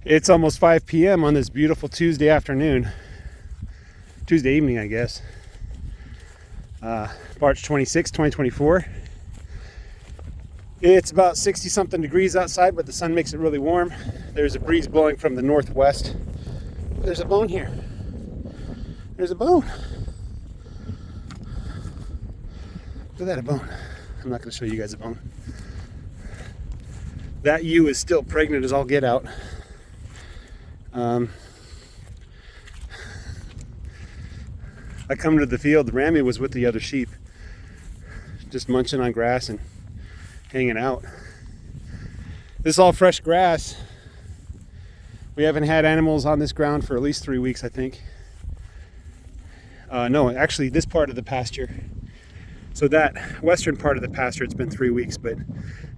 It's almost 5 p.m. on this beautiful Tuesday afternoon. Tuesday evening, I guess. March 26, 2024. It's about 60 something degrees outside, but the sun makes it really warm. There's a breeze blowing from the northwest. There's a bone here. There's a bone. Look at that, a bone. I'm not going to show you guys a bone. That ewe is still pregnant as all get out. I come to the field, Rami was with the other sheep, just munching on grass and hanging out. This is all fresh grass. We haven't had animals on this ground for at least 3 weeks, I think. No, actually this part of the pasture. So that western part of the pasture, it's been 3 weeks, but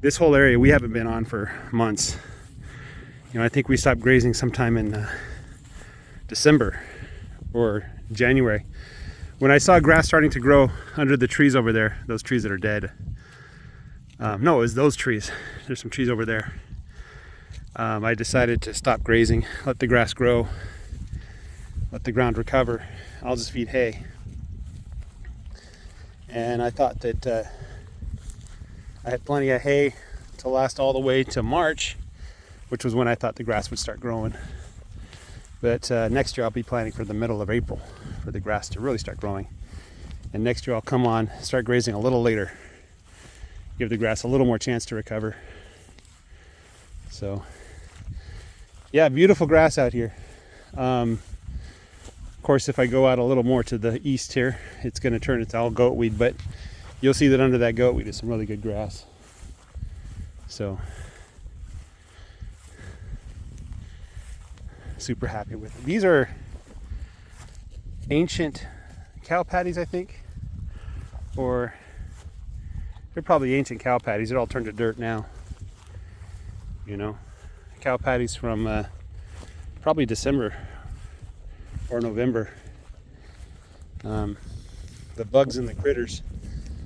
this whole area we haven't been on for months. You know, I think we stopped grazing sometime in December or January. When I saw grass starting to grow under the trees over there, those trees that are dead. No, it was those trees. There's some trees over there. I decided to stop grazing, let the grass grow, let the ground recover. I'll just feed hay. And I thought that I had plenty of hay to last all the way to March, which was when I thought the grass would start growing. But next year I'll be planning for the middle of April for the grass to really start growing. And next year I'll come on, start grazing a little later. Give the grass a little more chance to recover. So, yeah, beautiful grass out here. Of course, if I go out a little more to the east here, it's going to turn into all goatweed, but you'll see that under that goatweed is some really good grass. So, super happy with it. These are ancient cow patties, I think, or they're probably ancient cow patties. They're all turned to dirt now. You know, cow patties from probably December or November. The bugs and the critters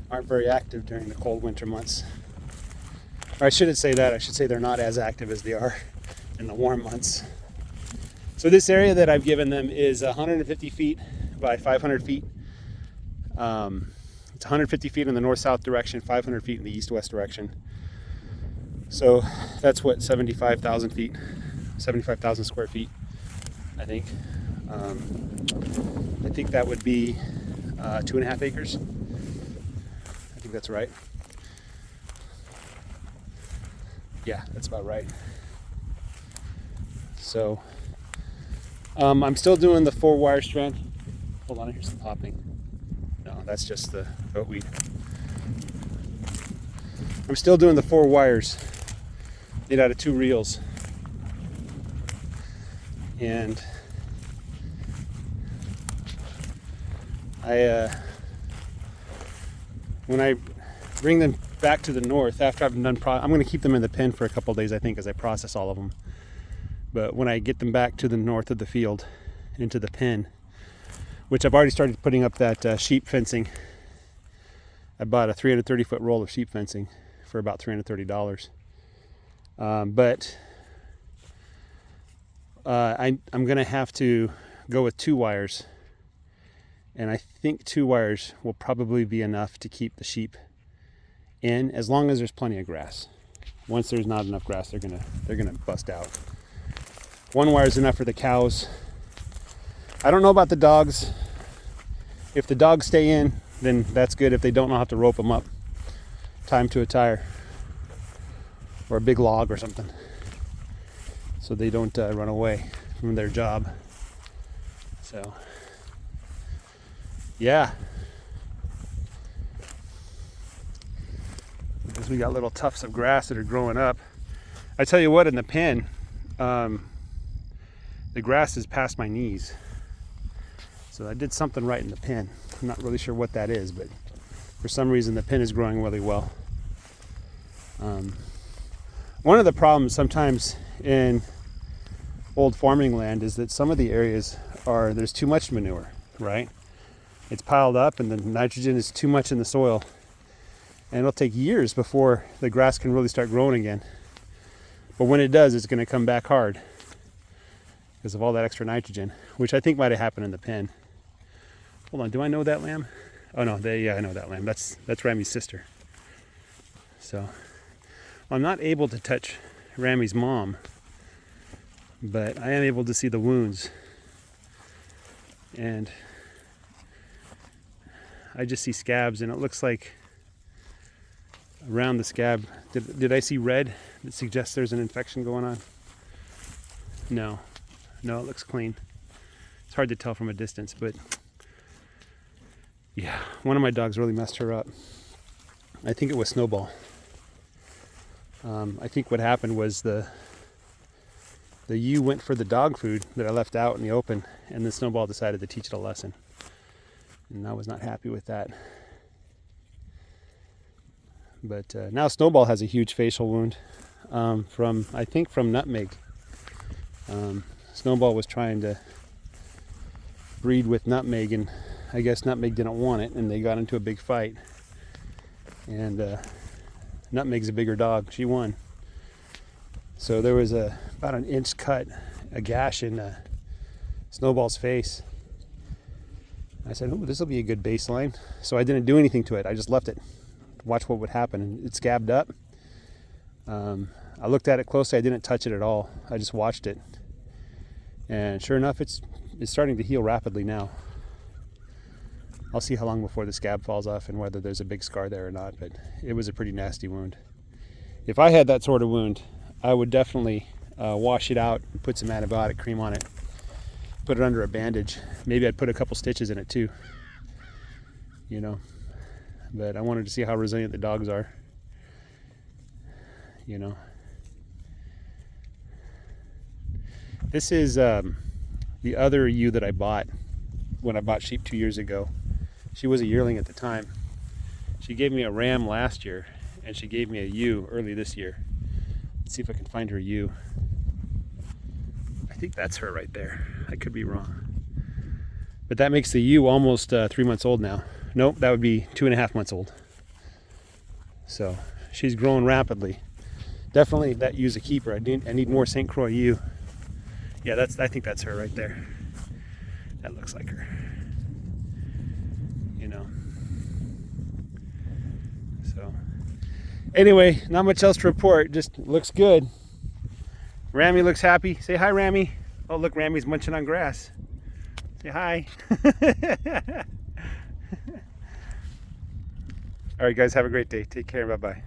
aren't very active during the cold winter months. Or I shouldn't say that. I should say they're not as active as they are in the warm months. So this area that I've given them is 150 feet by 500 feet. It's 150 feet in the north-south direction, 500 feet in the east-west direction. So that's what, 75,000 feet, 75,000 square feet, I think. I think that would be 2.5 acres. I think that's right. Yeah, that's about right. So I'm still doing the 4-wire strand. Hold on, I hear some popping. No, that's just the goatweed. I'm still doing the 4 wires made out of 2 reels. And when I bring them back to the north after I've done, I'm going to keep them in the pen for a couple days, I think, as I process all of them. But when I get them back to the north of the field, into the pen, which I've already started putting up that sheep fencing. I bought a 330-foot roll of sheep fencing for about $330. But I'm going to have to go with 2 wires. And I think 2 wires will probably be enough to keep the sheep in, as long as there's plenty of grass. Once there's not enough grass, they're gonna bust out. 1 wire is enough for the cows. I don't know about the dogs. If the dogs stay in, then that's good. If they don't, I'll have to rope them up, tie them to a tire or a big log or something, so they don't run away from their job. So, yeah. Because we got little tufts of grass that are growing up. I tell you what, in the pen, the grass is past my knees. So I did something right in the pen. I'm not really sure what that is, but for some reason the pen is growing really well. One of the problems sometimes in old farming land is that some of the areas there's too much manure, right? It's piled up and the nitrogen is too much in the soil. And it'll take years before the grass can really start growing again. But when it does, it's going to come back hard. because of all that extra nitrogen, which I think might have happened in the pen. Hold on, do I know that lamb? Oh no, yeah, I know that lamb. That's Ramy's sister. So I'm not able to touch Ramy's mom, but I am able to see the wounds. And I just see scabs, and it looks like around the scab, did I see red that suggests there's an infection going on? No, it looks clean. It's hard to tell from a distance, but yeah, one of my dogs really messed her up. I think it was Snowball. I think what happened was the ewe went for the dog food that I left out in the open, and then Snowball decided to teach it a lesson. And I was not happy with that. But now Snowball has a huge facial wound from Nutmeg. Snowball was trying to breed with Nutmeg, and I guess Nutmeg didn't want it, and they got into a big fight. And Nutmeg's a bigger dog. She won. So there was about an inch cut, a gash in Snowball's face. I said, "Oh, this will be a good baseline." So I didn't do anything to it. I just left it to watch what would happen. And it scabbed up. I looked at it closely. I didn't touch it at all. I just watched it. And sure enough, it's starting to heal rapidly now. I'll see how long before the scab falls off and whether there's a big scar there or not, but it was a pretty nasty wound. If I had that sort of wound, I would definitely wash it out and put some antibiotic cream on it. Put it under a bandage. Maybe I'd put a couple stitches in it too. You know, but I wanted to see how resilient the dogs are. You know. This is the other ewe that I bought when I bought sheep 2 years ago. She was a yearling at the time. She gave me a ram last year, and she gave me a ewe early this year. Let's see if I can find her ewe. I think that's her right there. I could be wrong. But that makes the ewe almost 3 months old now. Nope, that would be 2.5 months old. So she's growing rapidly. Definitely that ewe's a keeper. I need more St. Croix ewe. Yeah, I think that's her right there. That looks like her. You know. So anyway, not much else to report. Just looks good. Ramy looks happy. Say hi, Ramy. Oh, look, Ramy's munching on grass. Say hi. All right, guys, have a great day. Take care. Bye-bye.